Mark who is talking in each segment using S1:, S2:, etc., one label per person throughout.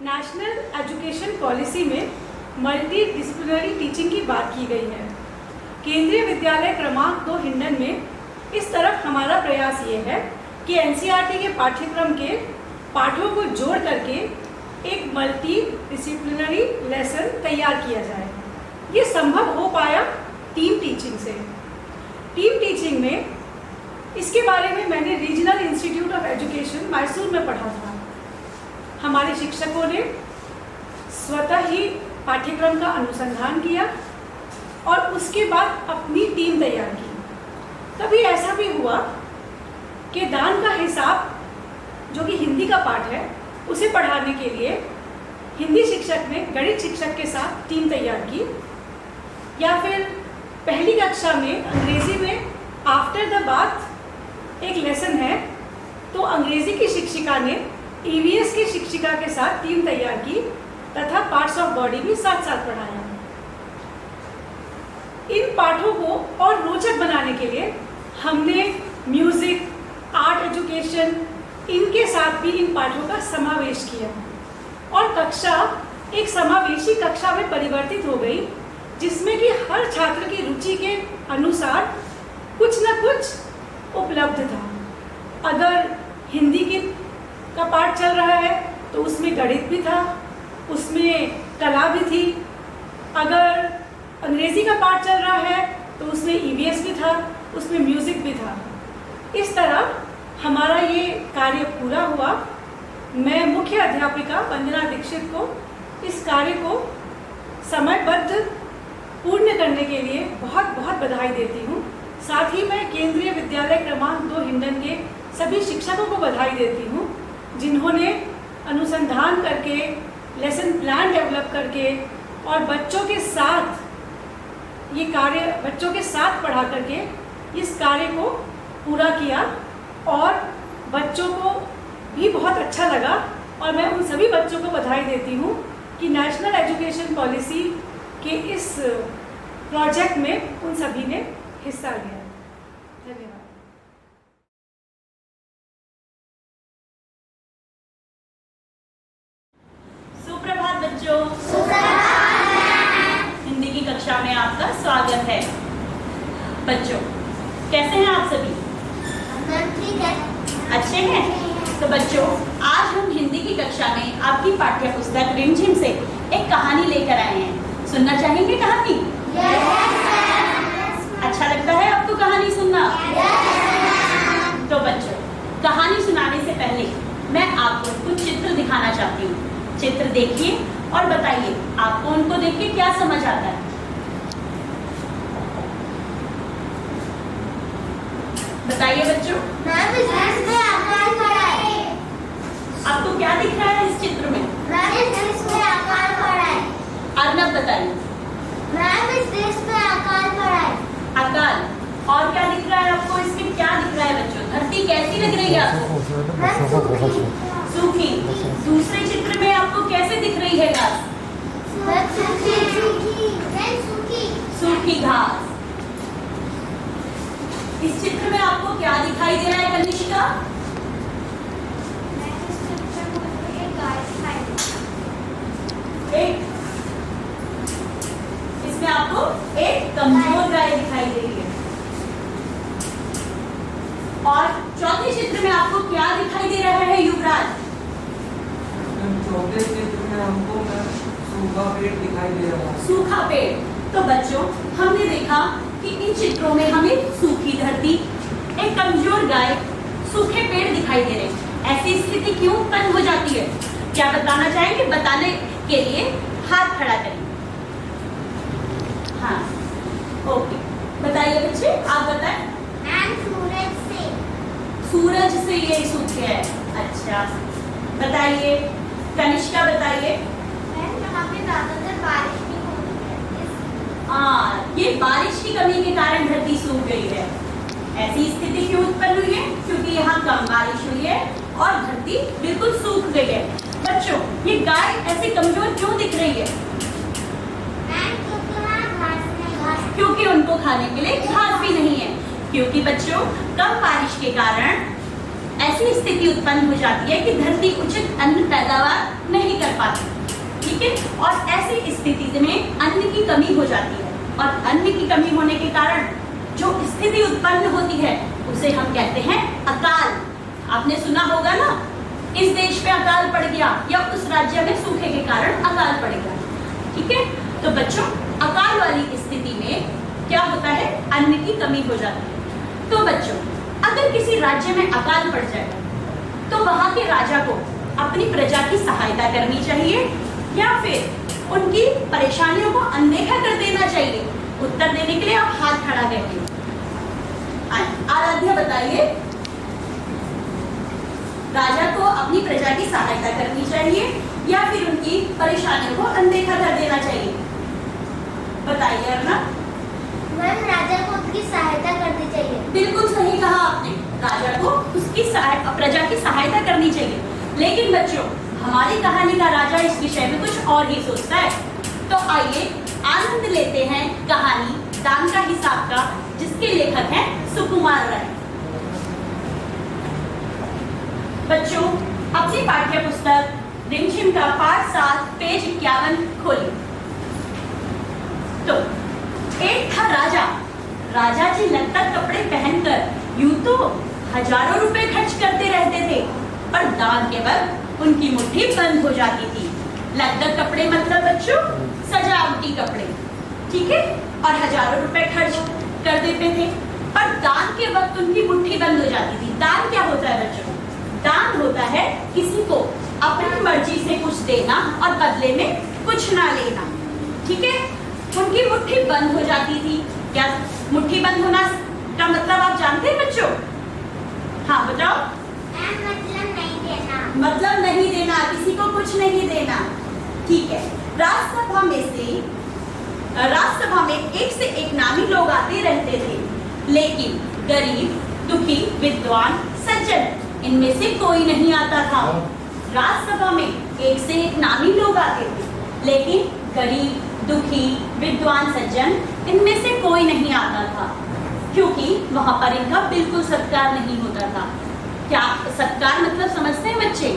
S1: National education policy में multi disciplinary teaching की बात की गई है। केंद्रीय विद्यालय क्रमांक 2 हिंडन में इस तरफ हमारा प्रयास ये है कि एनसीईआरटी के पाठ्यक्रम के पाठों को जोड़ करके एक मल्टी डिसिप्लिनरी लेसन तैयार किया जाए। ये संभव हो पाया टीम टीचिंग से। टीम टीचिंग में इसके बारे में मैंने regional institute of education Mysore में पढ़ा था। हमारे शिक्षकों ने स्वतः ही पाठ्यक्रम का अनुसंधान किया और उसके बाद अपनी टीम तैयार की। कभी ऐसा भी हुआ कि दान का हिसाब, जो कि हिंदी का पाठ है, उसे पढ़ाने के लिए हिंदी शिक्षक ने गणित शिक्षक के साथ टीम तैयार की, या फिर पहली कक्षा में अंग्रेजी में आफ्टर द बाथ एक लेसन है तो अंग्रेजी की शिक्षिका ने ईवीएस की शिक्षिका के साथ टीम तैयार की तथा पार्ट्स ऑफ बॉडी भी साथ साथ पढ़ाया। इन पाठों को और रोचक बनाने के लिए हमने म्यूजिक, आर्ट एजुकेशन, इनके साथ भी इन पाठों का समावेश किया और कक्षा एक समावेशी कक्षा में परिवर्तित हो गई, जिसमें कि हर छात्र की रुचि के अनुसार कुछ न कुछ उपलब्ध था। अगर हिंदी का पाठ चल रहा है तो उसमें गणित भी था, उसमें कला भी थी। अगर अंग्रेजी का पाठ चल रहा है तो उसमें ईवीएस भी था, उसमें म्यूजिक भी था। इस तरह हमारा ये कार्य पूरा हुआ। मैं मुख्य अध्यापिका वंदना दीक्षित को इस कार्य को समयबद्ध पूर्ण करने के लिए बहुत बहुत बधाई देती हूँ। साथ ही मैं केंद्रीय विद्यालय क्रमांक 2 हिंडन के सभी शिक्षकों को बधाई देती हूँ, जिन्होंने अनुसंधान करके, लेसन प्लान डेवलप करके और बच्चों के साथ पढ़ा करके इस कार्य को पूरा किया और बच्चों को भी बहुत अच्छा लगा। और मैं उन सभी बच्चों को बधाई देती हूँ कि नेशनल एजुकेशन पॉलिसी के इस प्रोजेक्ट में उन सभी ने हिस्सा लिया। धन्यवाद।
S2: सुप्रभात बच्चों। हिंदी की कक्षा में आपका स्वागत है। बच्चों, कैसे हैं आप सभी?
S3: ठीक है।
S2: अच्छे हैं? तो बच्चों, आज हम हिंदी की कक्षा में आपकी पाठ्य पुस्तक रिमझिम से एक कहानी लेकर आए हैं। सुनना चाहेंगे कहानी? अच्छा लगता है आपको कहानी सुनना? तो बच्चों, कहानी सुनाने से पहले मैं आपको कुछ चित्र दिखाना चाहती हूँ। चित्र देखिए और बताइए आपको उनको देख के क्या समझ आता है। बताइए बच्चों।
S3: मैम, इसमें आकार पड़ा है।
S2: आपको क्या दिख रहा है इस चित्र में?
S3: मैम, इस देश में आकार पड़ा है।
S2: अर्नब बताइए।
S3: मैम, इस देश में आकार पड़ा है।
S2: आकार। और क्या दिख रहा है आपको? इसमें क्या दिख रहा है बच्चों? धरती कैसी लग रही है आपको? सूखी। दूसरे चित्र में आपको कैसे दिख रही है घास? सूखी घास। इस चित्र में आपको क्या दिखाई दे रहा है कनिष्का? इसमें आपको एक कमजोर गाय दिखाई दे रही है। और चौथे चित्र में आपको क्या दिखाई दे रहा है युवराज?
S4: चौथे चित्र में हमको सूखा पेड़ दिखाई दे रहा है।
S2: सूखा पेड़। तो बच्चों, हमने देखा कि इन चित्रों में हमें सूखी धरती, एक कमजोर गाय, सूखे पेड़ दिखाई दे रहे हैं। ऐसी स्थिति क्यों उत्पन्न हो जाती है? क्या बताना चाहेंगे? बताने के लिए हाथ खड़ा करें। हाँ, ओके। बताइए बच्चे, आप बताएं। सूरज से ये सूखे है। अच्छा, बताइए कनिष्का, बताइए। ये बारिश की कमी के कारण धरती सूख गई है। ऐसी स्थिति क्यों उत्पन्न हुई है? क्योंकि यहाँ कम बारिश हुई है और धरती बिल्कुल सूख गई है। बच्चों, ये गाय ऐसे कमजोर क्यों दिख रही है? क्योंकि उनको खाने के लिए घास भी नहीं है। क्योंकि बच्चों, कम बारिश के कारण ऐसी स्थिति उत्पन्न हो जाती है कि धरती उचित अन्न पैदावार नहीं कर पाती। ठीक है। और ऐसी स्थिति में अन्न की कमी हो जाती है, और अन्न की कमी होने के कारण जो स्थिति उत्पन्न होती है उसे हम कहते हैं अकाल। आपने सुना होगा ना, इस देश पे अकाल पड़ गया या उस राज्य में सूखे के कारण अकाल पड़ गया, ठीक है। तो बच्चों, अकाल वाली स्थिति में क्या होता है, अन्न की कमी हो जाती है। तो बच्चों, अगर किसी राज्य में अकाल पड़ जाए तो वहां के राजा को अपनी प्रजा की सहायता करनी चाहिए या फिर उनकी परेशानियों को अनदेखा कर देना चाहिए। उत्तर देने के लिए आप हाथ खड़ा करिए। आराध्या बताइए, राजा को अपनी प्रजा की सहायता करनी चाहिए या फिर उनकी परेशानियों को अनदेखा कर देना चाहिए? बताइए अर्ना।
S3: मैम, राजा को उसकी सहायता करनी चाहिए।
S2: बिल्कुल सही कहा आपने, राजा को उसकी प्रजा की सहायता करनी चाहिए। लेकिन बच्चों, हमारी कहानी का राजा इस विषय में कुछ और ही सोचता है। तो आइए आनंद लेते हैं कहानी दान का हिसाब का, जिसके लेखक हैं सुकुमार राय। बच्चों, अपनी पाठ्य पुस्तक रिमझिम का पाठ 7 पेज 51 खोलिए। तो एक था राजा, राजा जी लगता कपड़े पहनकर यूं तो हजारों रुपए खर्च करते रहते थे, पर दान के वक्त उनकी मुट्ठी बंद हो जाती थी। लगता कपड़े मतलब बच्चों सजावटी कपड़े, ठीक है, और हजारों रुपए खर्च कर देते थे, पर दान के वक्त उनकी मुट्ठी बंद हो जाती थी। दान क्या होता है बच्चों? दान होता है किसी को अपनी मर्जी से कुछ देना और बदले में कुछ ना लेना, ठीक है। उनकी मुट्ठी बंद हो जाती थी। क्या मुट्ठी बंद होना का मतलब आप जानते हैं बच्चों? हाँ बताओ।
S3: मतलब नहीं देना।
S2: मतलब नहीं देना, किसी को कुछ नहीं देना, ठीक है। राज्यसभा में एक से एक नामी लोग आते रहते थे, लेकिन गरीब, दुखी, विद्वान, सज्जन इनमें से कोई नहीं आता था। राज्यसभा में एक से एक नामी लोग आते थे, लेकिन गरीब, दुखी, विद्वान, सज्जन इनमें से कोई नहीं आता था, क्योंकि वहां पर इनका बिल्कुल सत्कार नहीं होता था। क्या सत्कार मतलब समझते हैं बच्चे?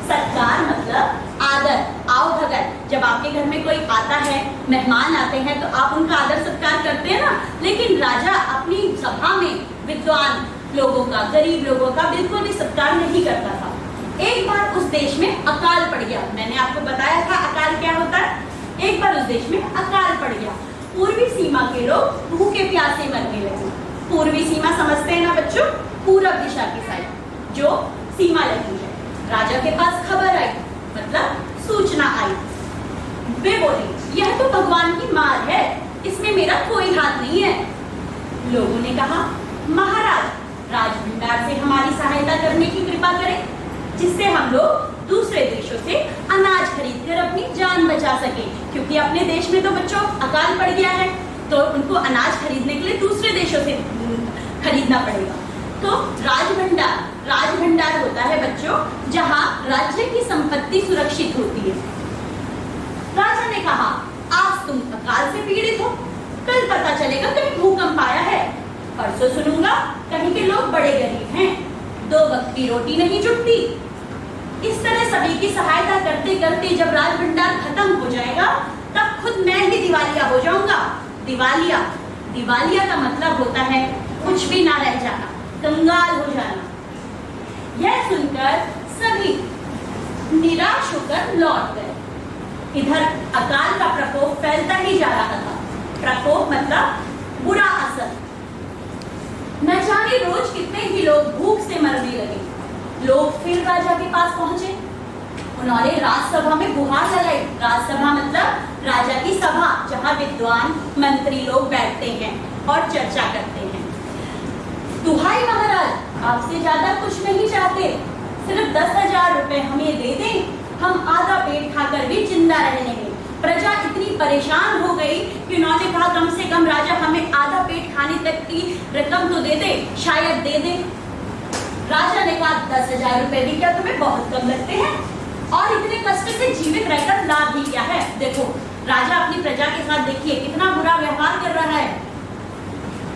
S2: सत्कार मतलब आदर, आओ भगत। जब आपके घर में कोई आता है, मेहमान आते हैं, तो आप उनका आदर सत्कार करते हैं ना। लेकिन राजा अपनी सभा में विद्वान लोगों का, गरीब लोगों का बिल्कुल भी सत्कार नहीं करता था। एक बार उस देश में अकाल पड़ गया। मैंने आपको बताया था अकाल क्या होता है। एक बार उस देश में अकाल पड़ गया। पूर्वी सीमा के लोग भूखे प्यासे मरने लगे। पूर्वी सीमा समझते हैं ना बच्चों? पूरब दिशा की साइड जो सीमा लगी है। राजा के पास खबर आई, मतलब सूचना आई। वे बोले, यह तो भगवान की मार है, इसमें मेरा कोई हाथ नहीं है। लोगों ने कहा, महाराज, राजभंडार से हमारी सहायता करने की कृपा करें, जिससे हम लोग दूसरे देशों से अनाज खरीदकर अपनी जान बचा सके। क्योंकि अपने देश में तो बच्चों अकाल पड़ गया है, तो उनको अनाज खरीदने के लिए दूसरे देशों से खरीदना पड़ेगा। तो राजभंडार होता है बच्चों जहां राज्य की संपत्ति सुरक्षित होती है। राजा ने कहा, आज तुम अकाल से पीड़ित हो, कल पता चलेगा कहीं भूकंप आया है, परसों सुनूंगा कहीं के लोग बड़े गरीब हैं, 2 वक्त की रोटी नहीं जुटती। इस तरह सभी की सहायता करते करते जब राजभंडार खत्म हो जाएगा, तब खुद मैं ही दिवालिया हो जाऊंगा। दिवालिया का मतलब होता है कुछ भी ना रह जाना, कंगाल हो जाना। यह सुनकर सभी निराश होकर लौट गए। इधर अकाल का प्रकोप फैलता ही जा रहा था। प्रकोप मतलब बुरा असर। न जाने रोज कितने ही लोग भूख से मरने लगे। लोग फिर राजा के पास पहुंचे। उन्होंने राजसभा में गुहार लगाई। राजसभा मतलब राजा की सभा, जहां विद्वान मंत्री लोग बैठते हैं और चर्चा करते हैं। दुहाई महाराज, आपसे ज्यादा कुछ नहीं चाहते, सिर्फ 10,000 रुपए हमें दे दें, हम आधा पेट खाकर भी जिंदा रह लेंगे। प्रजा इतनी परेशान हो गई कि उन्होंने कहा, कम से कम राजा हमें आधा पेट खाने तक की रकम तो दे दे, शायद दे दे। राजा ने कहा, 10,000 रुपए भी क्या तुम्हें बहुत कम लगते हैं? और इतने कष्ट से जीवित रहकर लाभ ही क्या है? देखो, राजा अपनी प्रजा के साथ देखिए कितना बुरा व्यवहार कर रहा है।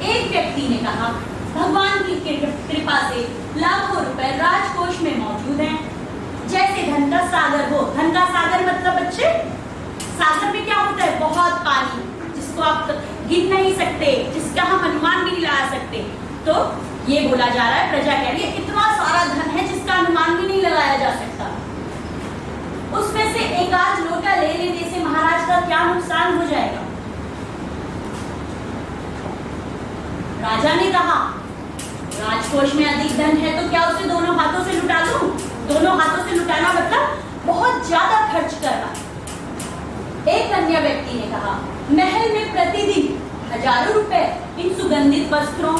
S2: एक व्यक्ति ने कहा, भगवान की कृपा से लाखों रुपए राजकोष में मौजूद हैं। जैसे धन का सागर हो। धन का सागर मतलब बच्चे, सागर में क्या होता है? बहुत पानी, जिसको आप गिन नहीं सकते, जिसका हम अनुमान भी नहीं लगा सकते। तो ये बोला जा रहा है, प्रजा कह रही है इतना सारा धन है जिसका अनुमान भी नहीं लगाया जा सकता। उसमें से एक आध लोटा ले लेने से महाराज का क्या नुकसान हो जाएगा? राजा ने कहा राजकोष में अधिक धन है तो क्या उसे दोनों हाथों से लुटा दूं? दोनों हाथों से लुटाना मतलब बहुत ज्यादा खर्च करना। एक अन्य व्यक्ति ने कहा महल में प्रतिदिन हजारों रुपए इन सुगंधित वस्त्रों,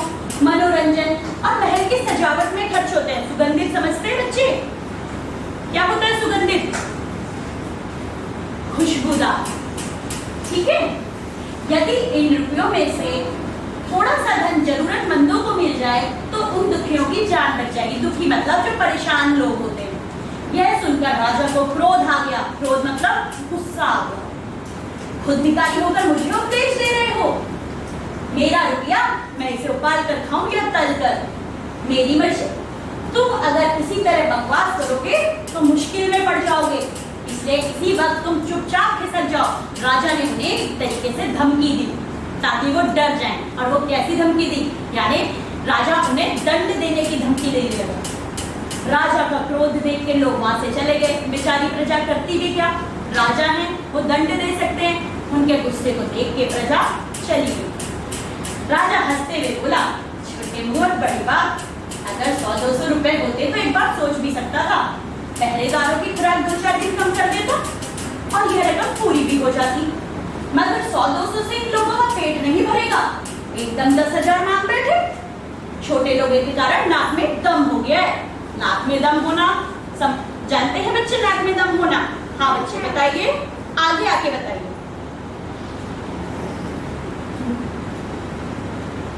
S2: मनोरंजन और महल की सजावट में खर्च होते हैं। सुगंधित समझते हैं बच्चे? क्या होता है सुगंधित? खुशबूदार, ठीक है। यदि इन रुपयों में से थोड़ा सा धन जरूरतमंदों को मिल जाए तो उन दुखियों की जान बच जाएगी। दुखी मतलब जो परेशान लोग होते हैं। यह सुनकर राजा को क्रोध आ गया। क्रोध मतलब गुस्सा आ गया। खुद भिखारी होकर मुझे उपदेश दे रहे हो? मेरा रुपया मैं इसे उबाल कर खाऊं या तल कर, मेरी मर्जी। तुम अगर इसी तरह बकवास करोगे तो मुश्किल में पड़ जाओगे, इसलिए इसी वक्त तुम चुपचाप खिसक जाओ। राजा ने उन्हें एक तरीके से धमकी दी ताकि वो डर जाएं। और वो कैसी धमकी दी? यानी राजा उन्हें दंड देने की धमकी देने लगा। राजा का क्रोध देख के लोग वहां से चले गए। बेचारी प्रजा करती भी क्या? राजा हैं, वो दंड दे सकते हैं। उनके गुस्से को देख के प्रजा चली गई। राजा हंसते हुए बोला छोटे मुंह और बड़ी बात, अगर 100-200 रुपए होते तो एक बार सोच भी सकता था। पहरेदारों की खुराक 2-4 दिन कम कर देता और यह रकम पूरी भी हो जाती। मगर 100-200 से इन लोगों का पेट नहीं भरेगा। एकदम 10,000 मांग बैठे। छोटे लोगों के कारण नाक में दम हो गया है। नाक में दम होना जानते हैं बच्चे? नाक में दम होना? हाँ बच्चे बताइए, आगे आके बताइए।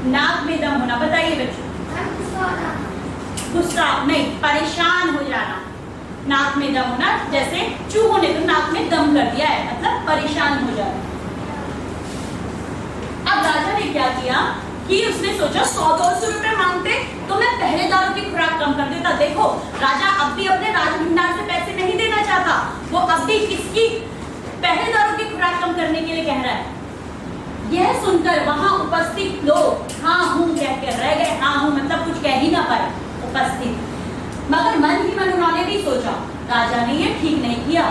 S2: नाक में दम होना बताइए बच्चों। गुस्सा नहीं, परेशान हो जाना। नाक में दम होना, जैसे चूहों ने तो नाक में दम कर दिया है, मतलब परेशान हो जाना। अब राजा ने क्या किया कि उसने सोचा 100-200 रुपए मांगते तो मैं पहरेदारों की खुराक कम कर देता। देखो राजा अब भी अपने राजभंडार से पैसे नहीं देना चाहता, वो अब भी किसकी? पहरेदारों की खुराक कम करने के लिए कह रहा है। यह सुनकर वहां उपस्थित लोग हाँ हूं कहकर रह गए। हाँ हूं मतलब कुछ कह ही ना पाए उपस्थित। मगर मन ही मन उन्होंने भी सोचा राजा ने ये ठीक नहीं किया।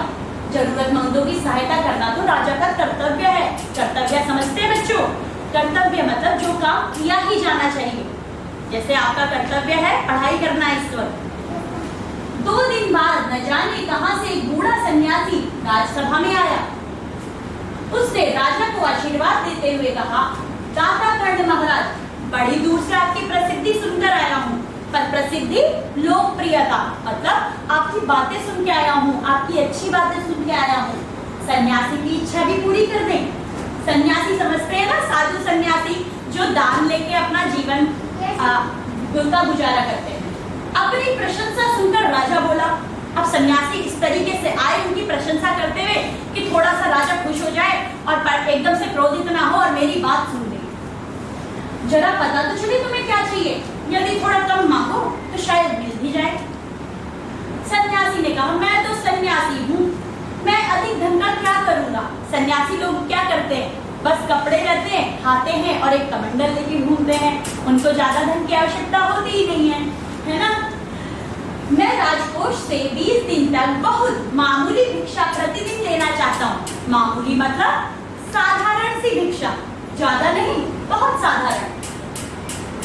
S2: जरूरतमंदों की सहायता करना तो राजा का कर्तव्य है। कर्तव्य समझते हैं बच्चों? कर्तव्य मतलब जो काम किया ही जाना चाहिए। जैसे आपका कर्तव्य है पढ़ाई करना इस वक्त। 2 दिन बाद न जाने कहां से एक बूढ़ा सन्यासी राजसभा में आया। उसने राजा को आशीर्वाद देते हुए कहा दाता कर्ण महाराज, बड़ी दूर से आपकी प्रसिद्धि सुनकर आया हूँ। पर प्रसिद्धि लोकप्रियता मतलब आपकी बातें सुन के आया हूँ, आपकी अच्छी बातें सुन के आया हूँ। सन्यासी की इच्छा भी पूरी कर दें। सन्यासी समझते हैं ना? साधु सन्यासी जो दान लेके अपना जीवन का गुजारा करते हैं। अपनी प्रशंसा सुनकर राजा बोला। अब सन्यासी इस तरीके से आए उनकी प्रशंसा करते हुए कि थोड़ा सा राजा खुश हो जाए और एकदम से क्रोधित ना हो और मेरी बात सुन ले। जरा पता तो चले तुम्हें क्या चाहिए? यदि थोड़ा कम मांगो तो शायद मिल भी जाए। सन्यासी ने कहा मैं तो सन्यासी हूँ, मैं अधिक धन का क्या करूंगा? सन्यासी लोग क्या करते हैं? बस कपड़े रहते हैं, खाते हैं और एक कमंडल लेके घूमते हैं। उनको ज्यादा धन की आवश्यकता होती ही नहीं है ना? मैं राजकोष से 20 दिन तक बहुत मामूली भिक्षा प्रतिदिन लेना चाहता हूँ। मामूली मतलब साधारण सी भिक्षा, ज्यादा नहीं, बहुत साधारण।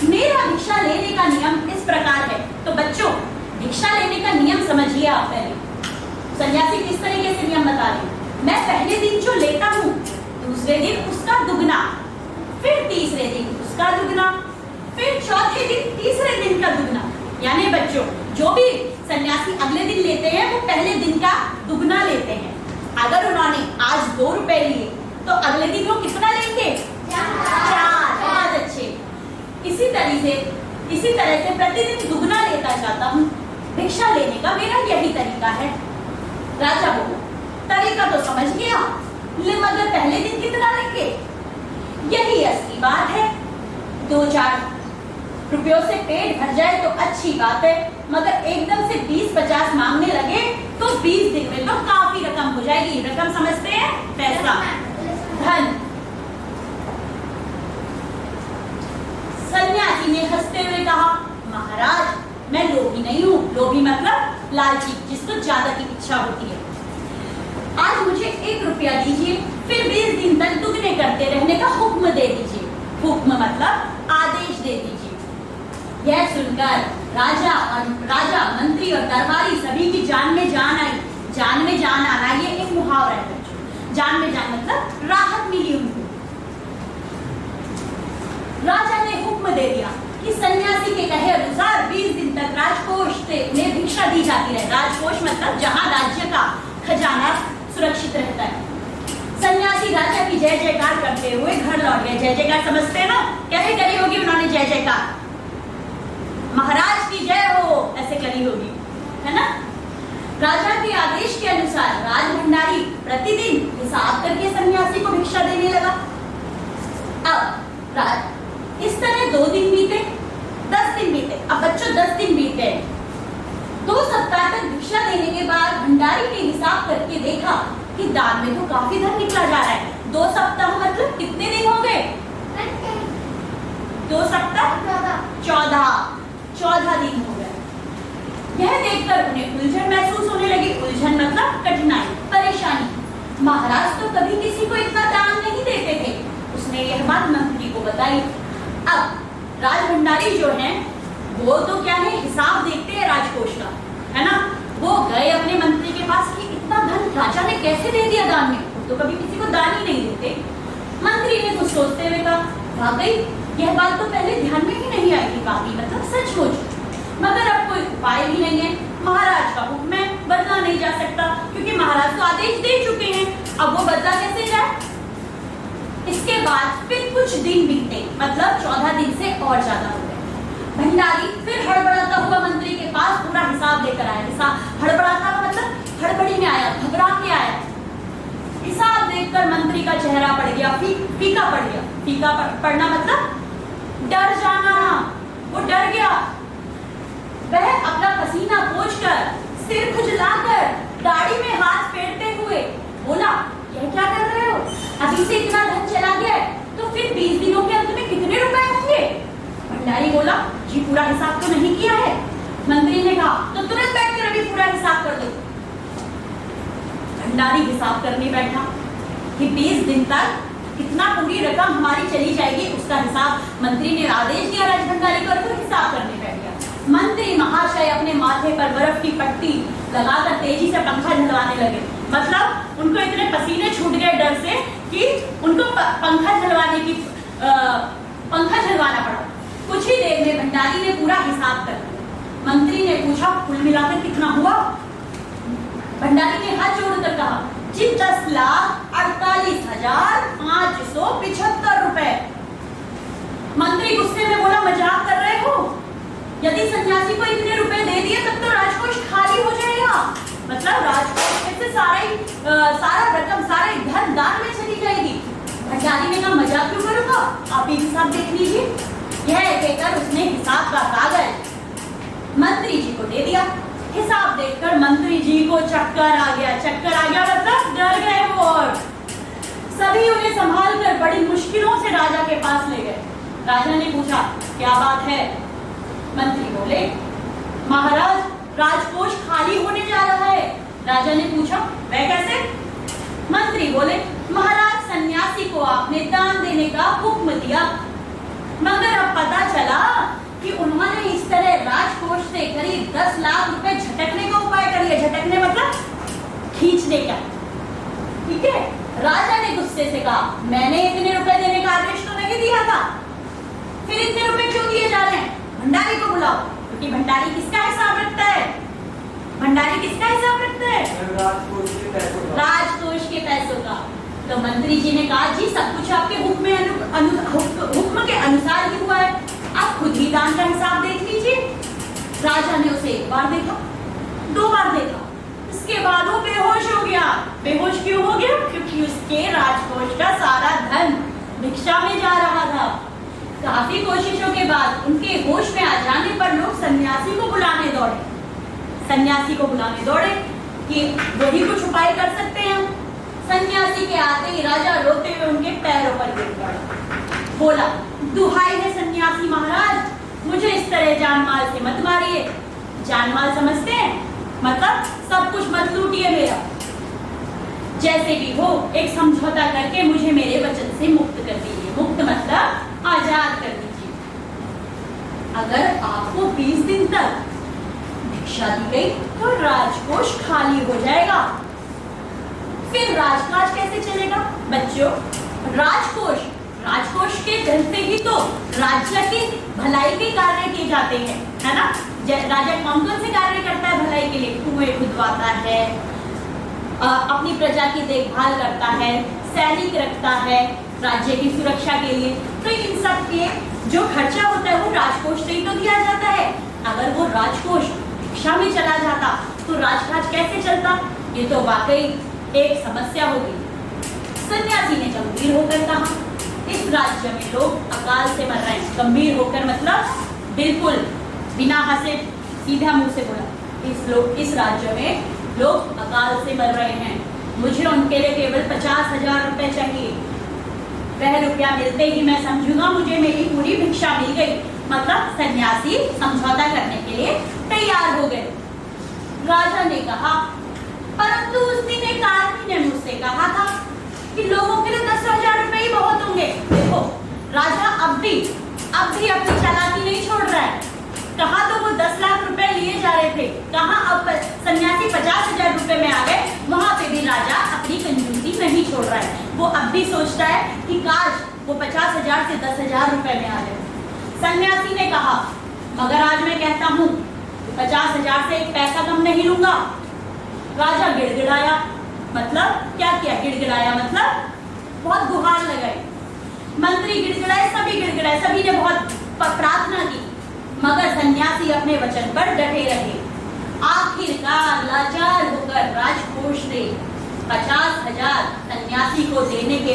S2: मेरा भिक्षा लेने का नियम इस प्रकार है। तो बच्चों भिक्षा लेने का नियम समझिए आप पहले। सन्यासी किस तरीके से नियम बता रहे? मैं पहले दिन जो लेता हूँ दूसरे दिन उसका दुगना, फिर तीसरे दिन उसका दुगना, फिर चौथे दिन तीसरे दिन का दुगना। यानी बच्चों जो भी सन्यासी अगले दिन लेते हैं वो पहले दिन का दुगना लेते हैं। अगर उन्होंने आज 2 रुपए लिए तो अगले दिन वो कितना लेंगे? 4। बहुत अच्छे। इसी तरह से प्रतिदिन दुगना लेता जाता हूँ। भिक्षा लेने का मेरा यही तरीका है। राजा बोला तरीका तो समझ गया, मगर पहले दिन कितना लेंगे? यही असली बात है। 2-4 रुपयों से पेट भर जाए तो अच्छी बात है, मगर एकदम से 20-50 मांगने लगे तो 20 पैसा, धन। सन्यासी ने हंसते हुए कहा, महाराज मैं लोभी नहीं हूँ। लोभी मतलब लालची, जिसको ज्यादा की इच्छा होती है। आज मुझे 1 रुपया दीजिए, फिर 20 दिन तक दुगने करते रहने का हुक्म दे दीजिए। हुक्म मतलब आदेश दे दीजिए। यह सुनकर राजा मंत्री और दरबारी सभी की जान में जान आई। जान में जान आना ये एक मुहावरा है बच्चों। जान में जान मतलब राहत मिली उनको। राजा ने हुक्म दे दिया कि सन्यासी के कहे अनुसार 20 दिन तक राजकोष से उन्हें भिक्षा दी जाती रहे। राजकोष मतलब जहां राज्य का खजाना सुरक्षित रहता है। सन्यासी राजा की जय जयकार करते हुए घर लौट गए। जय जयकार समझते हैं ना, कैसे करी होगी उन्होंने जय जयकार? महाराज की जय हो ऐसे करी होगी, है ना। राजा के आदेश के अनुसार राजभंडारी प्रतिदिन हिसाब करके सन्यासी को भिक्षा देने लगा। अब इस तरह 2 दिन बीते, 10 दिन बीते। अब बच्चों 10 दिन बीत गए। 2 सप्ताह तक भिक्षा देने के बाद भंडारी ने हिसाब करके देखा कि दान में तो काफी धन निकला जा रहा है। 2 सप्ताह मतलब कितने दिन हो गए? 2 सप्ताह 14 दिन हो गए। यह देखकर उन्हें उलझन महसूस होने लगी। उलझन मतलब कठिनाई, परेशानी। महाराज तो कभी किसी को इतना दान नहीं देते थे। उसने यह बात मंत्री को बताई। अब राजभंडारी जो हैं वो तो क्या है, हिसाब देखते हैं राजकोष का, है ना। वो गए अपने मंत्री के पास कि इतना धन राजा ने कैसे दे दिया दान में, तो कभी किसी को दान ही नहीं देते। मंत्री ने कुछ सोचते हुए कहा, वाकई यह बात तो पहले ध्यान में ही नहीं आई थी। वाकई मतलब सचमुच, मगर अब कोई उपाय भी नहीं है। महाराज का हुक्म है, बदला नहीं जा सकता, क्योंकि महाराज तो आदेश दे चुके हैं। अब वो बदला कैसे जाए? इसके बाद फिर कुछ दिन बीते, मतलब 14 दिन से और ज्यादा हो गए। भंडारी फिर हड़बड़ाता हुआ मंत्री के पास पूरा हिसाब लेकर आया। हिसाब हड़बड़ाता मतलब हड़बड़ी में आया, घबरा के आया। हिसाब देखकर मंत्री का चेहरा पड़ गया, फीका पड़ गया। फीका पड़ना मतलब डर जाना। वो डर गया। वह अपना पसीना पोंछकर, सिर खुजलाकर, दाढ़ी में हाथ फेरते हुए बोला, यह क्या कर रहे हो? अभी से इतना धन चला गया है, तो फिर 20 दिनों के अंत में कितने रुपए होंगे? भंडारी बोला, जी पूरा हिसाब तो नहीं किया है। मंत्री ने कहा, तो तुरंत बैठकर अभी पूरा हिसाब कर दो। भंडारी हिसाब करने बैठा कि 20 दिन तक कितना पूरी रकम हमारी चली जाएगी, उसका हिसाब मंत्री ने आदेश दिया राजभंडारी को, तो हिसाब करने बैठ गया। मंत्री महाशय अपने माथे पर बर्फ की पट्टी लगाकर तेजी से पंखा झलवाने लगे। मतलब उनको इतने पसीने छूट गए डर से कि उनको पंखा झलवाना पड़ा। कुछ ही देर में भंडारी ने पूरा हिसाब कर दिया। मंत्री ने पूछा, कुल मिलाकर कितना हुआ? भंडारी ने हाथ जोड़कर कहा, जी 10,48,575 रुपए। मंत्री गुस्से में बोला, मजाक कर रहे हो? यदि सन्यासी को इतने रुपए दे दिए तब तो राजकोष खाली हो जाएगा। मतलब राजकोष में से सारा रकम, सारे धन दान में चली जाएगी। भंडारी ने कहा, मजाक क्यों करूंगा, आप ही हिसाब देख लीजिए। यह कहकर उसने हिसाब का कागज मंत्री जी को दे दिया। हिसाब देखकर मंत्री जी को चक्कर आ गया। चक्कर आ गया मतलब डर गए वो, और सभी उन्हें संभाल कर बड़ी मुश्किलों से राजा के पास ले गए। राजा ने पूछा, क्या बात है? मंत्री बोले, महाराज राजकोष खाली होने जा रहा है। राजा ने पूछा, वह कैसे? मंत्री बोले, महाराज सन्यासी को आपने दान देने का हुक्म दिया, मगर अब पता चला कि उन्होंने इस तरह राजकोष से करीब 10 लाख रुपए झटकने का उपाय कर लिया। झटकने मतलब खींचने का, ठीक है। राजा ने गुस्से से कहा, मैंने इतने रुपए देने का आदेश तो नहीं दिया था, फिर इतने रुपए क्यों दिए जा रहे हैं? भंडारी को बुलाओ, क्योंकि भंडारी किसका हिसाब रखता है? भंडारी किसका हिसाब रखता है? राजकोष के पैसों का। तो मंत्री जी ने कहा, जी सब कुछ आपके हुक्म के अनुसार ही हुआ है, आप खुद ही दान का हिसाब देख लीजिए। राजा ने उसे 1 बार देखा, 2 बार देखा, इसके बाद वो बेहोश हो गया। बेहोश क्यों हो गया? क्योंकि उसके राजकोष का सारा धन भिक्षा में जा रहा था। काफी कोशिशों के बाद उनके होश में आ जाने पर लोग सन्यासी को बुलाने दौड़े कि वही कुछ उपाय कर सकते हैं। सन्यासी के आते ही राजा रोते हुए उनके पैरों पर गिर पड़ा। बोला, दुहाई है सन्यासी महाराज, मुझे इस तरह जान माल से मत मारिए। जान माल समझते हैं? मतलब सब कुछ मत लूटिए मेरा। जैसे भी हो एक समझौता करके मुझे मेरे वचन से मुक्त कर दीजिए। मुक्त मतलब आजाद कर दीजिए। अगर आपको 20 दिन तक भिक्षा दी गई तो राजकोष खाली हो जाएगा। फिर राजकाज कैसे चलेगा? बच्चों, राजकोष के धन से ही तो राज्य की भलाई के कार्य किए जाते हैं, है ना? राजा कौन कौन से कार्य करता है भलाई के लिए? कुएं खुदवाता है, अपनी प्रजा की देखभाल करता है, सैनिक रखता है राज्य की सुरक्षा के लिए। तो इन सब के जो खर्चा होता है वो राजकोष से ही तो दिया जाता है। अगर वो राजकोष भिक्षा में चला जाता तो राजकाज कैसे चलता? ये तो वाकई एक समस्या होगी। सन्यासी ने गंभीर होकर कहा, इस राज्य में लोग अकाल से मर रहे हैं। गंभीर होकर मतलब बिल्कुल बिना हंसे सीधा मुंह से बोला, इस राज्य में लोग अकाल से मर रहे हैं। मुझे उनके लिए केवल 50,000 रुपए चाहिए। वह रुपया मिलते ही मैं समझूंगा मुझे मेरी पूरी भिक्षा मिल गई। मतलब सन्यासी समझौता करने के लिए तैयार हो गए। राजा ने कहा, परंतु उस दिन एक आदमी ने मुझसे कहा था कि लोगों के लिए 10,000 रुपए ही बहुत होंगे। देखो, राजा अब भी अपनी चालाकी नहीं छोड़ रहा है। कहा तो वो 10 लाख रुपए लिए जा रहे थे, कहा अब सन्यासी 50,000 रुपए में आ गए। वहां पे भी राजा अपनी कंजूसी नहीं छोड़ रहा है। वो अब भी सोचता है कि काश वो 50,000 से 10,000 रुपए में आ जाए। सन्यासी ने कहा, मगर आज मैं कहता हूँ 50,000 से एक पैसा कम नहीं लूंगा। राजा गिड़गिड़ाया। मतलब क्या किया? गिड़गिड़ाया मतलब बहुत गुहार लगाई। मंत्री गिड़गिड़ाए, सभी गिड़गिड़ाए, सभी ने बहुत प्रार्थना की, मगर सन्यासी अपने वचन पर डटे रहे। आखिरकार लाचार होकर राजकोष से 50,000 सन्यासी को देने के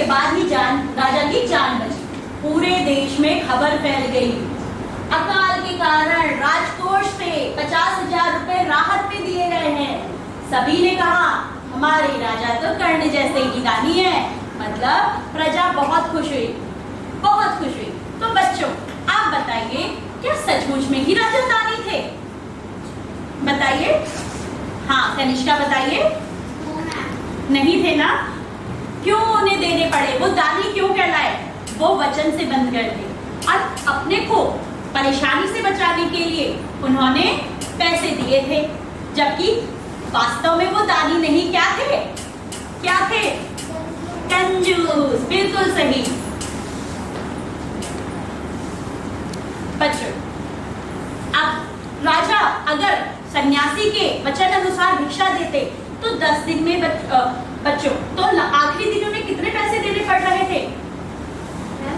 S2: बाद ही राजा की जान बची। पूरे देश में खबर फैल गई, अकाल के कारण राजकोष से 50,000 रुपए राहत में दिए गए हैं। सभी ने कहा, हमारे राजा तो कर्ण जैसे ही दानी है। मतलब प्रजा बहुत खुश हुई, बहुत खुश हुई। तो बच्चों, आप बताइए, क्या सचमुच में ही राजा दानी थे? बताइए। हाँ, कनिष्का बताइए। नहीं थे ना? क्यों उन्हें देने पड़े? वो दानी क्यों कहलाए? वो वचन से बंद कर थे और अपने को परेशानी से बचाने के लिए उन्होंने पैसे दिए थे, जबकि वास्तव में वो दानी नहीं। क्या थे? क्या थे? कंजूस। बिल्कुल सही। बच्चों, अब राजा अगर सन्यासी के वचन अनुसार भिक्षा देते तो 10 दिन में बच्चों तो आखिरी दिनों में कितने पैसे देने पड़ रहे थे?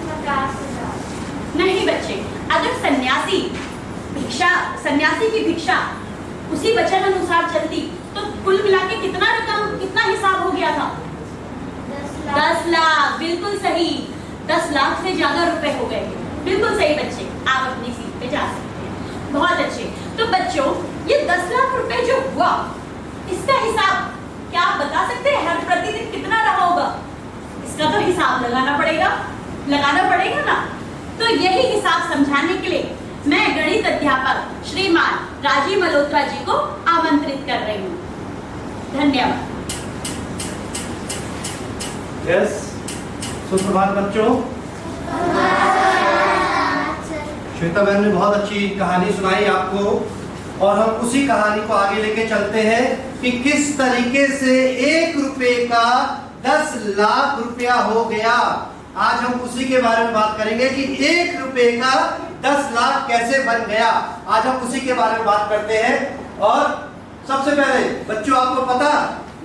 S3: 50,000।
S2: नहीं बच्चे, अगर सन्यासी की भिक्षा उसी वचन अनुसार चलती तो कुल मिला के कितना हिसाब हो गया था? 10 लाख। बिल्कुल सही, 10 लाख से ज्यादा रुपए हो गए। बिल्कुल सही बच्चे, आप अपनी सीट पे जा सकते हैं। बहुत अच्छे। तो बच्चों, ये 10 लाख रुपए जो हुआ, इसका हिसाब क्या आप बता सकते हैं? हर प्रतिदिन कितना रहा होगा? इसका तो हिसाब लगाना पड़ेगा ना। तो यही हिसाब समझाने के लिए मैं गणित अध्यापक श्रीमान राजीव मल्होत्रा जी को आमंत्रित कर रही हूँ। धन्यवाद।
S5: सुप्रभात बच्चों। श्वेता बहन ने बहुत अच्छी कहानी सुनाई आपको, और हम उसी कहानी को आगे लेके चलते हैं कि किस तरीके से 1 रुपए का 10 लाख रुपया हो गया। आज हम उसी के बारे में बात करेंगे कि 1 रुपए का 10 लाख कैसे बन गया। आज हम उसी के बारे में बात करते हैं। और सबसे पहले बच्चों, आपको पता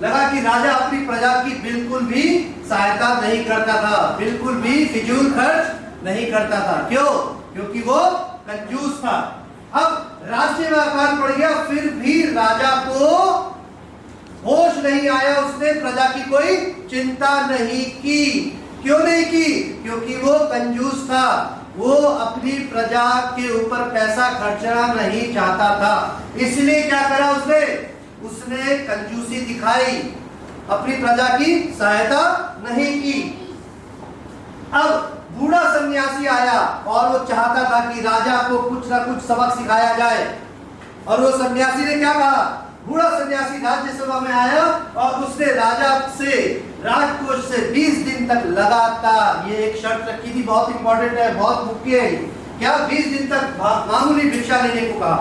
S5: लगा कि राजा अपनी प्रजा की बिल्कुल भी सहायता नहीं करता था, बिल्कुल भी फिजूल खर्च नहीं करता था। क्यों? क्योंकि वो कंजूस था। अब राज्य में अकाल पड़ गया, फिर भी राजा को होश नहीं आया, उसने प्रजा की कोई चिंता नहीं की। क्यों नहीं की? क्योंकि वो कंजूस था, वो अपनी प्रजा के ऊपर पैसा खर्चना नहीं चाहता था। इसलिए क्या करा उसने कंजूसी दिखाई। अपनी प्रजा की सहायता नहीं की। अब बूढ़ा सन्यासी आया और वो चाहता था कि राजा को कुछ ना कुछ सबक सिखाया जाए, और वो सन्यासी ने क्या कहा? बूढ़ा सन्यासी राज्यसभा में आया और उसने राजा से राजकोष से 20 दिन तक लगातार, ये एक शर्त रखी थी, बहुत इंपॉर्टेंट है, बहुत मुख्य है, क्या 20 दिन तक मामूली भिक्षा लेने को कहा।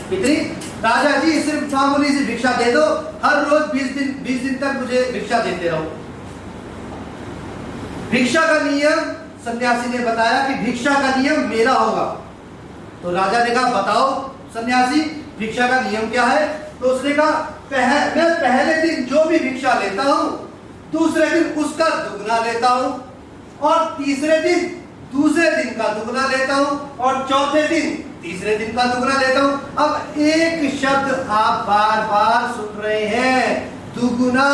S5: कितनी? राजा जी सिर्फ मामूली सी भिक्षा दे दो, हर रोज 20 दिन तक मुझे भिक्षा देते रहो। भिक्षा का नियम सन्यासी ने बताया कि भिक्षा का नियम मेरा होगा। तो राजा ने कहा बताओ सन्यासी, भिक्षा का नियम क्या है? तो उसने कहा मैं पहले दिन जो भी भिक्षा लेता हूं, दूसरे दिन उसका दुगना लेता हूं, और तीसरे दिन दूसरे दिन का दुगना लेता हूं, और चौथे दिन तीसरे दिन का दुगना लेता हूं। अब एक शब्द आप बार बार सुन रहे हैं, दुगुना।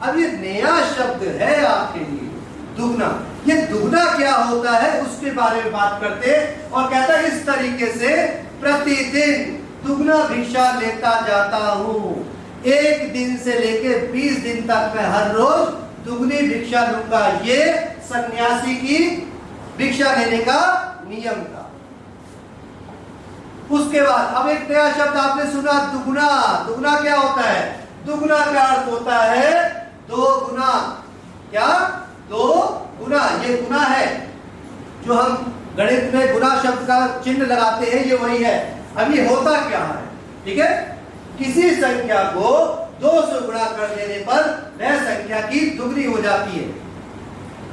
S5: अब ये नया शब्द है आपके लिए, दुगना। ये दुगना क्या होता है उसके बारे में बात करते, और कहता है इस तरीके से प्रतिदिन दुगना भिक्षा लेता जाता हूं। 1 दिन से लेके 20 दिन तक मैं हर रोज दुगनी भिक्षा लूंगा। ये सन्यासी की भिक्षा लेने का नियम था। उसके बाद अब एक नया शब्द आपने सुना, दुगुना। दुगुना क्या होता है? दुगुना का अर्थ होता है 2 गुना। क्या? 2 गुना। ये गुना है जो हम गणित में गुना शब्द का चिन्ह लगाते हैं, ये वही है। अब ये होता क्या है? ठीक है, किसी संख्या को 2 से गुणा कर देने पर वह संख्या की दुगनी हो जाती है।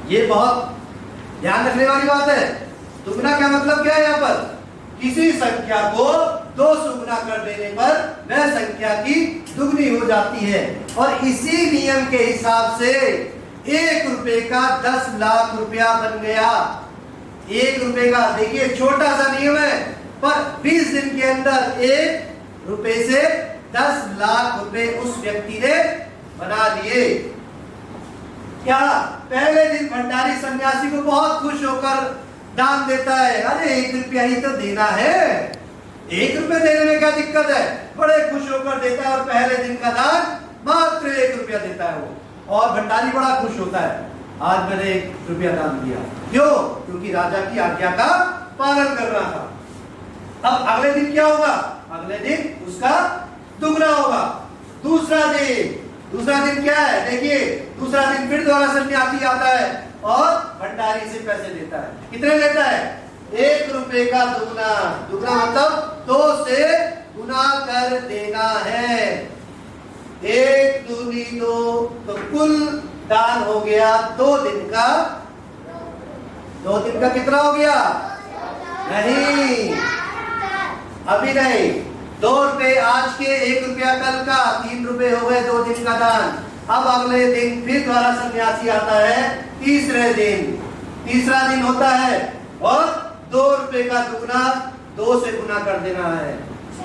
S5: ये बहुत ध्यान रखने वाली बात है। दुगना का मतलब क्या है? यहाँ पर किसी संख्या को 2 से गुणा कर देने पर वह संख्या की दुगनी हो जाती है। और इसी नियम के हिसाब से 1 रुपए का 10 लाख रुपया बन गया। 1 रुपए का, देखिए छोटा सा नियम है, पर 20 दिन के अंदर 1 रुपए से 10 लाख रुपए उस व्यक्ति ने बना लिए। क्या? पहले दिन भंडारी सन्यासी को बहुत खुश होकर दान देता है। अरे 1 रुपया ही तो देना है, 1 रुपया देने में क्या दिक्कत है? बड़े खुश होकर देता है, और पहले दिन का दान मात्र 1 रुपया देता है वो, और भंडारी बड़ा खुश होता है, आज मैंने 1 रुपया दान दिया। क्यों? क्योंकि राजा की आज्ञा का पालन करना था। अब अगले दिन क्या होगा? अगले दिन उसका दुगना होगा। दूसरा दिन क्या है? देखिए दूसरा दिन फिर दोबारा सन्यासी आता है और भंडारी से पैसे लेता है। कितने लेता है? 1 रुपए का दुगना। दुगना मतलब 2 से गुना कर देना है। 1 दूनी 2, तो कुल दान हो गया 2 दिन का। 2 दिन का कितना हो गया? नहीं, अभी नहीं। 2 रुपए आज के, 1 रुपया कल का, 3 रुपए हो गए 2 दिन का दान। अब अगले दिन फिर द्वारा सन्यासी आता है, तीसरे दिन, तीसरा दिन होता है, और 2 रुपए का दुगना 2 से गुना कर देना है।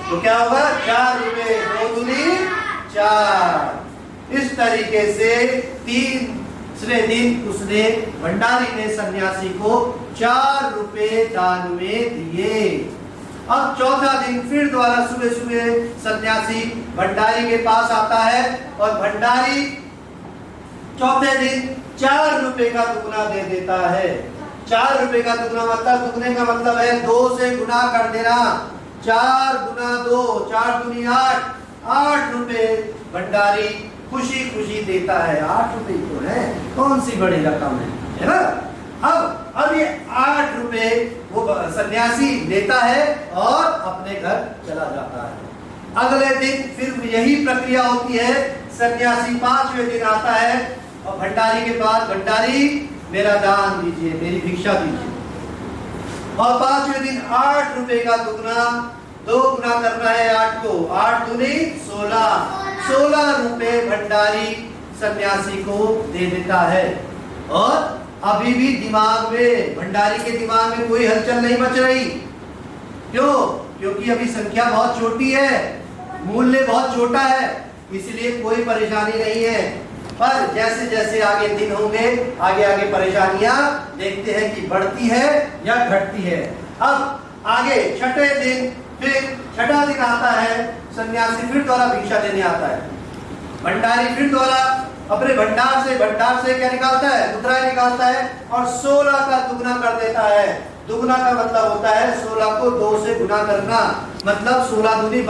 S5: तो क्या होगा? 4 रुपए, 2 दूनी 4। इस तरीके से तीसरे दिन उसने, भंडारी ने सन्यासी को 4 रुपए दान में दिए। अब चौथा दिन फिर दोबारा सुबह सुबह सन्यासी भंडारी के पास आता है, और भंडारी चौथे दिन 4 रुपए का दुगना दे देता है। 4 रुपए का दुगना मतलब, दुगने का मतलब है 2 से गुना कर देना। 4 गुना 2, 4 दूनी 8, 8 रुपए भंडारी खुशी खुशी देता है। 8 रुपए तो है, कौन सी बड़ी रकम है ना? अब ये 8 रुपए वो सन्यासी लेता है और अपने घर चला जाता है। अगले दिन फिर यही प्रक्रिया होती है। सन्यासी 5वें दिन आता है और भंडारी के पास, भंडारी मेरा दान दीजिए, मेरी भिक्षा दीजिए। और 5वें दिन 8 रुपए का दुगना, 2 गुना करना है 8 को, 8 दूनी 16, 16 रुपए भंडारी सन्यासी को दे देता है। और अभी भी दिमाग में, भंडारी के दिमाग में कोई हलचल नहीं मच रही। क्यों? क्योंकि अभी संख्या बहुत छोटी है, मूल्य बहुत छोटा है, इसलिए कोई परेशानी नहीं है। पर जैसे जैसे आगे दिन होंगे, आगे आगे परेशानियां देखते हैं कि बढ़ती है या घटती है। अब आगे छठे दिन, फिर छठा दिन आता है, सन्यासी फिर दोबारा भिक्षा देने आता है। भंडारी फिर द्वारा अपने भंडार से क्या निकालता है, मुद्राएं निकालता है और 16 का दुगना कर देता है। दुगना का मतलब होता है 16 को 2 से गुना करना, मतलब 16 दूनी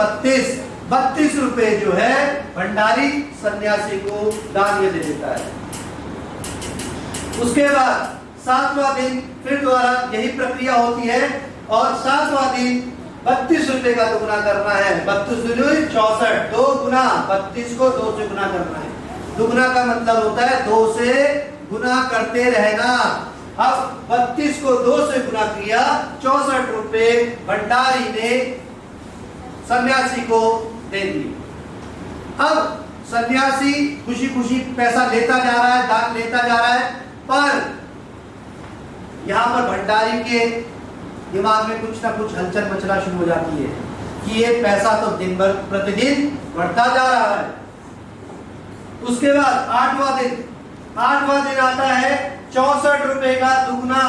S5: 32 रुपए जो है भंडारी सन्यासी को दान में दे देता है। उसके बाद 7वां दिन फिर द्वारा यही प्रक्रिया होती है और 7वां दिन 32 रुपए का दुगना करना है। 32 दूनी 64, 2 गुना 32 को 2 से गुना करना है। दुगना का मतलब होता है 2 से गुना करते रहना। अब 32 को 2 से गुना किया, 64 रुपए भंडारी ने सन्यासी को दे दी। अब सन्यासी खुशी खुशी पैसा लेता जा रहा है, दान लेता जा रहा है, पर यहां पर भंडारी के दिमाग में कुछ ना कुछ हलचल मचना शुरू हो जाती है कि ये पैसा तो दिन भर प्रतिदिन बढ़ता जा रहा है। उसके बाद 8वां दिन आता है, 64 रुपए का दुगना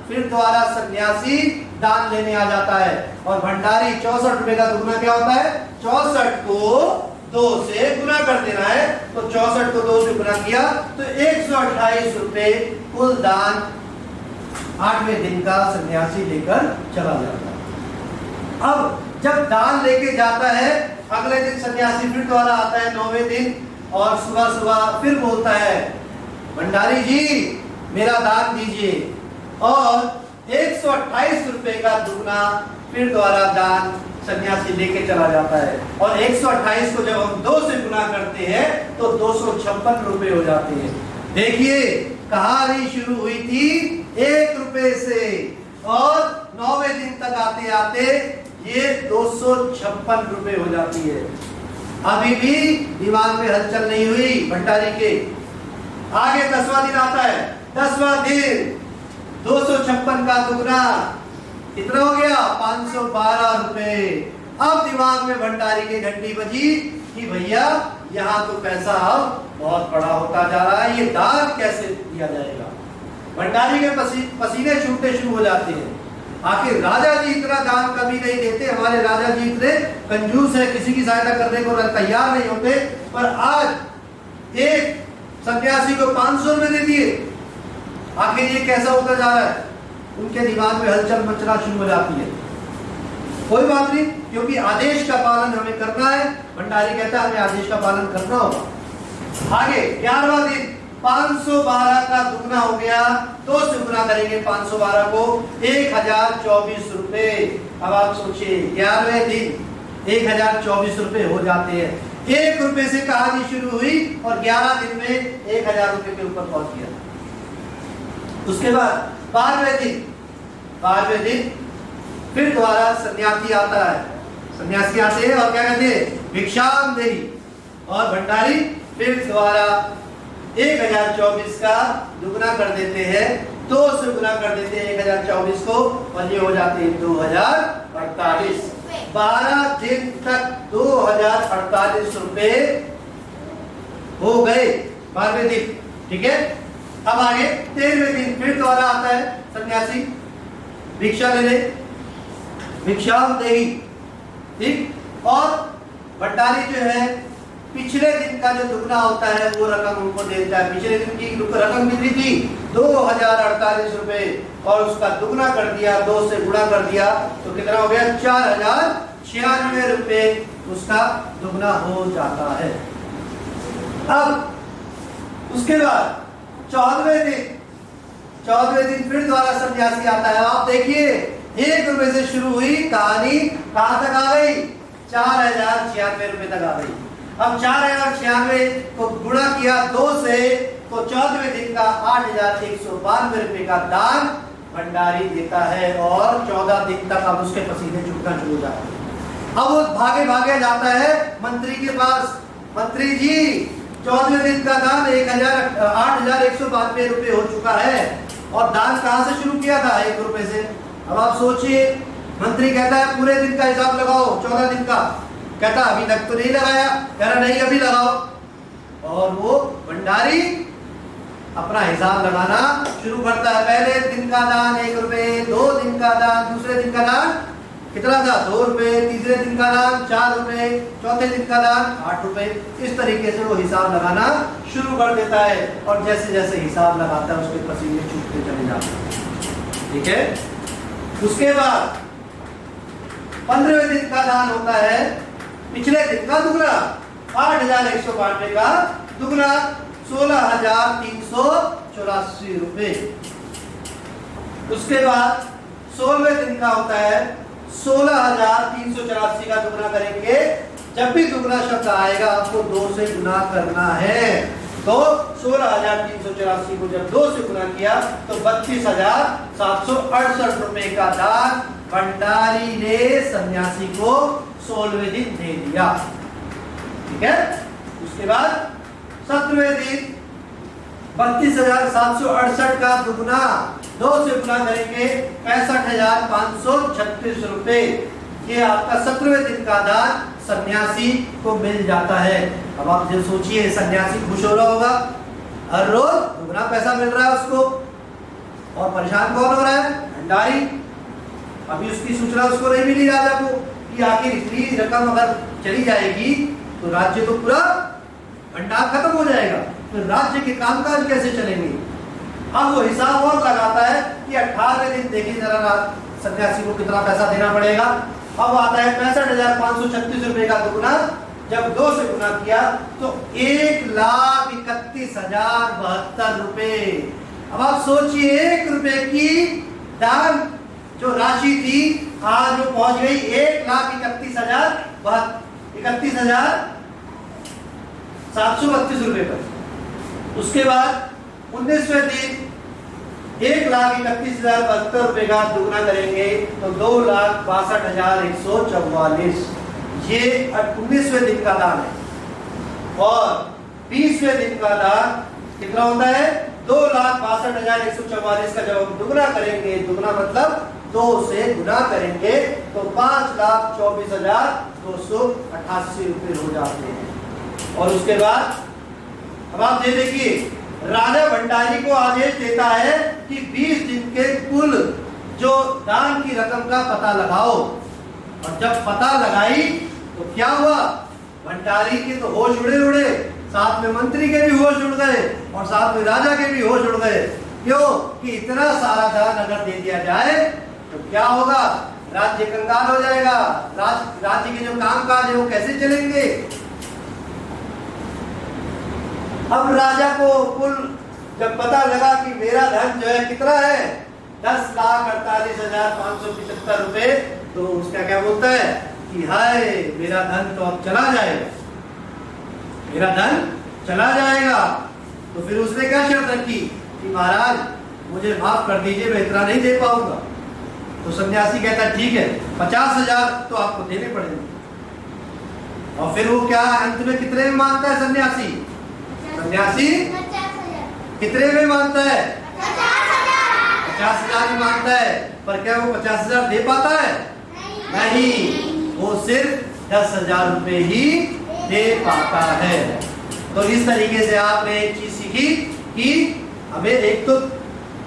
S5: फिर द्वारा सन्यासी दान लेने आ जाता है और भंडारी 64 रुपए का दुगना क्या होता है, 64 को 2 से गुना कर देना है। तो 64 को 2 से गुना किया तो 128 रुपए कुल दान 8वें दिन का सन्यासी लेकर चला जाता है। अब जब दान लेके जाता है, अगले दिन सन्यासी फिर द्वारा आता है 9वें दिन और सुबह सुबह फिर बोलता है, भंडारी जी मेरा दान दीजिए, और 128 रुपए का दुगना फिर द्वारा दान सन्यासी लेके चला जाता है। और 128 को जब हम 2 से गुना करते हैं तो 256 रुपए हो जाते हैं। देखिए कहानी शुरू हुई थी 1 रुपए से और 9वें दिन तक आते आते ये 256 रुपए हो जाती है। अभी भी दिमाग में हलचल नहीं हुई भंडारी के। आगे 10वां दिन आता है, 10वां दिन 256 का दुगना कितना हो गया, 512 रुपए। अब दिमाग में भंडारी के घंटी बजी कि भैया यहाँ तो पैसा अब बहुत बड़ा होता जा रहा है, ये दान कैसे दिया जाएगा। भंडारी के पसीने छूटने शुरू हो जाते हैं। आखिर राजा जी इतना दान कभी नहीं देते, हमारे राजा जी इतने कंजूस है, किसी की सहायता करने को तैयार नहीं होते, पर आज एक सन्यासी को 500 रुपए दे दिए। आखिर ये कैसा होता जा रहा है, उनके दिमाग में हलचल मचना शुरू हो जाती है। कोई बात नहीं, क्योंकि आदेश का पालन हमें करना है। भंडारी कहता है हमें आदेश का पालन करना होगा। आगे 11वां दिन 512 का दुगना हो गया, 2 से गुना करेंगे 512 को, 1024 रुपए। अब आप सोचिए 11वें दिन 1024 रुपए हो जाते हैं। 1 रुपए से कहानी शुरू हुई और 11 दिन में 1000 रुपए के ऊपर पहुंच गया। उसके बाद 12वें दिन फिर दोबारा सन्यासी आता है। सन्यासी आते हैं और क्या कहते हैं, भिक्षाम देहि, और भंडारी फिर दोबारा 1024 का दुगना कर देते हैं, 2 से गुना कर देते हैं 1024 को, और ये हो जाते हैं 2048। 12 दिन तक 2048 रुपए हो गए 12वें दिन। ठीक है, अब आगे 13वें दिन फिर दोबारा आता है सन्यासी भिक्षा लेने, भिक्षाम देहि। ठीक, और भंडारी जो है पिछले दिन का जो दुगना होता है वो रकम उनको देता है। पिछले दिन की रकम कितनी थी, 2048 रुपए, और उसका दुगना कर दिया, 2 से गुणा कर दिया तो कितना हो गया, 4096 रुपए उसका दुगना हो जाता है। अब उसके बाद 14वें दिन फिर दोबारा सन्यासी आता है। आप देखिए 1 रुपए से शुरू हुई कहानी कहां तक आ गई, 4096 रुपए तक आ गई। अब 4096 को गुणा किया 2 से तो 14वें दिन का 8192 रुपए का दान भंडारी देता है, और 14 दिन तक अब उसके पसीने छूटना शुरू हो जाते हैं। अब वो भागे भागे जाता है मंत्री के पास, मंत्री जी 14वें दिन का दान 8192 रुपए हो चुका है, और दान कहां से शुरू किया था, 1 रुपए से। अब आप सोचिए, मंत्री कहता है पूरे दिन का हिसाब लगाओ, 14 दिन का। कहता अभी तक तो नहीं लगाया, कह रहा नहीं अभी लगाओ, और वो भंडारी अपना हिसाब लगाना शुरू करता है। पहले दिन का दान 1 रुपए, 2 दिन का दान, दूसरे दिन का दान कितना था 2 रुपए, तीसरे दिन का दान 4 रुपए, चौथे दिन का दान 8 रुपए। इस तरीके से वो हिसाब लगाना शुरू कर देता है और जैसे जैसे हिसाब लगाता है उसके पसीने छूटते चले जाते हैं। ठीक है, उसके बाद 15वें दिन का दान होता है पिछले दिन का दुगना, 8,192 का दुगना 16,384 रुपए। उसके बाद 16वें दिन का होता है 16,384 का दुगना करेंगे। जब भी दुगना शब्द आएगा आपको 2 से गुना करना है। तो 16,384 को जब 2 से गुना किया तो 32,768 रुपए का दान भंडारी ने सन्यासी को 16वें दिन दे दिया। ठीक है, उसके बाद 17वें दिन 32,768 का दुगना 2 से गुना करेंगे 65,536 रुपए। ये आपका 17वें दिन का दान सन्यासी को मिल जाता है। अब आप जो सोचिए सन्यासी खुश हो रहा होगा, हर रोज दुगना पैसा मिल रहा है उसको, और परेशान कौन हो रहा है? भंडारी। अभी उसकी सूचना उसको नहीं मिली राजा को कि आखिर इतनी रकम अगर चली जाएगी तो राज्य तो पूरा भंडार खत्म हो जाएगा, तो राज्य के कामकाज कैसे चलेंगे। अब वो हिसाब और लगाता है कि 18वें दिन देखिए जरा सन्यासी को कितना पैसा देना पड़ेगा। अब आता है 65,536 रुपए का दुगना, जब 2 से गुना किया तो 1,31,072 रुपए। अब आप सोचिए 1 रुपए की दान जो राशि थी आज जो पहुंच गई 1,31,732 रुपए पर। उसके बाद 19वें दिन 1,31,072 रुपए का दुगना करेंगे तो 2,62,144। ये 19वें दिन का दान है। और 20वें दिन का दान कितना होता है? 2,62,144 का जब हम दुगना करेंगे, दुगना मतलब 2 से गुना करेंगे तो 5,24,288 रुपए हो जाते हैं। और उसके बाद अब आप ये देखिए राजा भंडारी को आदेश देता है कि 20 दिन के कुल जो दान की रकम का पता लगाओ। और जब पता लगाई तो क्या हुआ? भंडारी के तो होश उड़े, साथ में मंत्री के भी होश उड़ गए और साथ में राजा के भी होश उड़ गए। क्यों? कि इतना सारा दान अगर दे दिया जाए तो क्या होगा? राज्य कंगाल हो जाएगा, राज्य के जो कामकाज है वो कैसे चलेंगे। अब राजा को कुल जब पता लगा कि मेरा धन जो है कितना है 10,48,575 रुपए, तो उसका क्या बोलता है कि हाय मेरा धन तो अब चला जाएगा, मेरा धन चला जाएगा। तो फिर उसने क्या शर्त रखी कि महाराज मुझे माफ कर दीजिए, मैं इतना नहीं दे पाऊंगा। तो सन्यासी कहता है ठीक है 50,000 तो आपको देने पड़ेंगे। और फिर वो क्या अंत में कितने में मानता है सन्यासी? सन्यासी
S3: 50,000
S5: कितने में मानता है?
S3: 50,000
S5: में मानता है। पर क्या वो 50,000 दे पाता है? नहीं, वो सिर्फ 10,000 रुपए ही दे पाता है। तो इस तरीके से आपने एक चीज सीखी कि हमें एक तो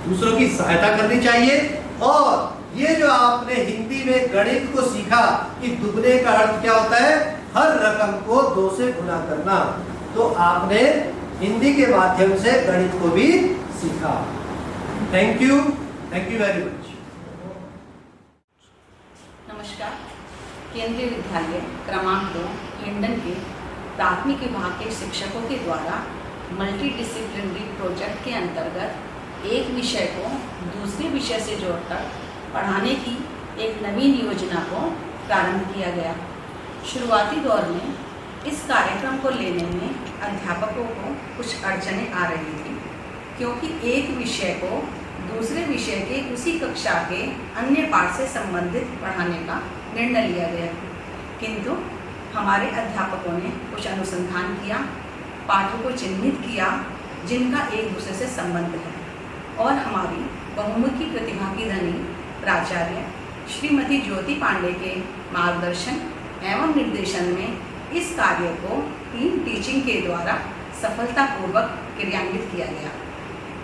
S5: दूसरों की सहायता करनी चाहिए, और ये जो आपने हिंदी में गणित को सीखा कि दुगने का अर्थ क्या होता है? हर रकम को 2 से गुना करना। तो आपने हिंदी के माध्यम से गणित को भी सीखा। Thank you very much.
S2: नमस्कार। केंद्रीय विद्यालय क्रमांक 2 हिंडन के प्राथमिक विभाग के शिक्षकों के द्वारा मल्टी डिसिप्लिनरी प्रोजेक्ट के अंतर्गत एक विषय को दूसरे विषय से जोड़कर पढ़ाने की एक नवीन योजना को प्रारंभ किया गया। शुरुआती दौर में इस कार्यक्रम को लेने में अध्यापकों को कुछ अड़चनें आ रही थी, क्योंकि एक विषय को दूसरे विषय के उसी कक्षा के अन्य पाठ से संबंधित पढ़ाने का निर्णय लिया गया। किंतु हमारे अध्यापकों ने कुछ अनुसंधान किया, पाठों को चिन्हित किया जिनका एक दूसरे से संबंध है, और हमारी बहुमुखी प्रतिभा की धनी प्राचार्य श्रीमती ज्योति पांडे के मार्गदर्शन एवं निर्देशन में इस कार्य को टीम टीचिंग के द्वारा सफलतापूर्वक क्रियान्वित किया गया।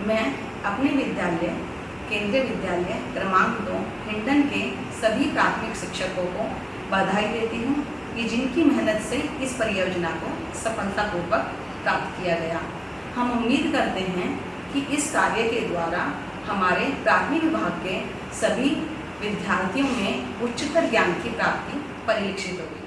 S2: मैं अपने विद्यालय
S6: केंद्रीय विद्यालय क्रमांक 2 हिंडन के सभी प्राथमिक शिक्षकों को बधाई देती हूँ कि जिनकी मेहनत से इस परियोजना को सफलतापूर्वक प्राप्त किया गया। हम उम्मीद करते हैं कि इस कार्य के द्वारा हमारे प्राथमिक विभाग के सभी विद्यार्थियों में उच्चतर ज्ञान की प्राप्ति परिलक्षित होगी।